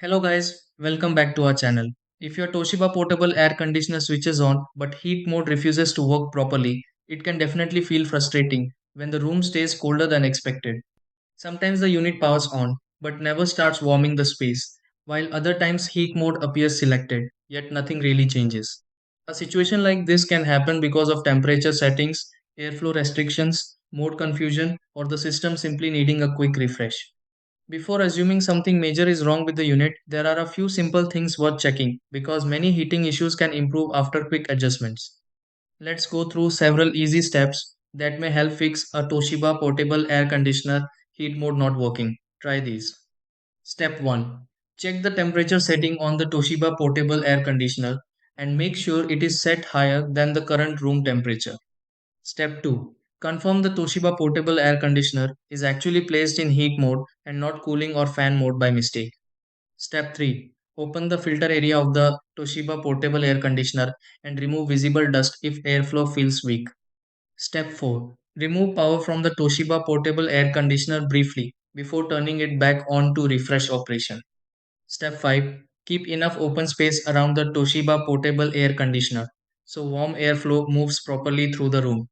Hello guys, welcome back to our channel. If your Toshiba portable air conditioner switches on but heat mode refuses to work properly, it can definitely feel frustrating when the room stays colder than expected. Sometimes the unit powers on but never starts warming the space, while other times heat mode appears selected, yet nothing really changes. A situation like this can happen because of temperature settings, airflow restrictions, mode confusion, or the system simply needing a quick refresh. Before assuming something major is wrong with the unit, there are a few simple things worth checking because many heating issues can improve after quick adjustments. Let's go through several easy steps that may help fix a Toshiba portable air conditioner heat mode not working. Try these. Step 1. Check the temperature setting on the Toshiba portable air conditioner and make sure it is set higher than the current room temperature. Step 2. Confirm the Toshiba portable air conditioner is actually placed in heat mode and not cooling or fan mode by mistake. Step 3. Open the filter area of the Toshiba portable air conditioner and remove visible dust if airflow feels weak. Step 4. Remove power from the Toshiba portable air conditioner briefly before turning it back on to refresh operation. Step 5. Keep enough open space around the Toshiba portable air conditioner so warm airflow moves properly through the room.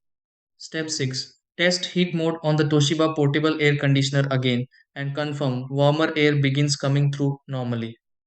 Step 6. Test heat mode on the Toshiba portable air conditioner again and confirm warmer air begins coming through normally.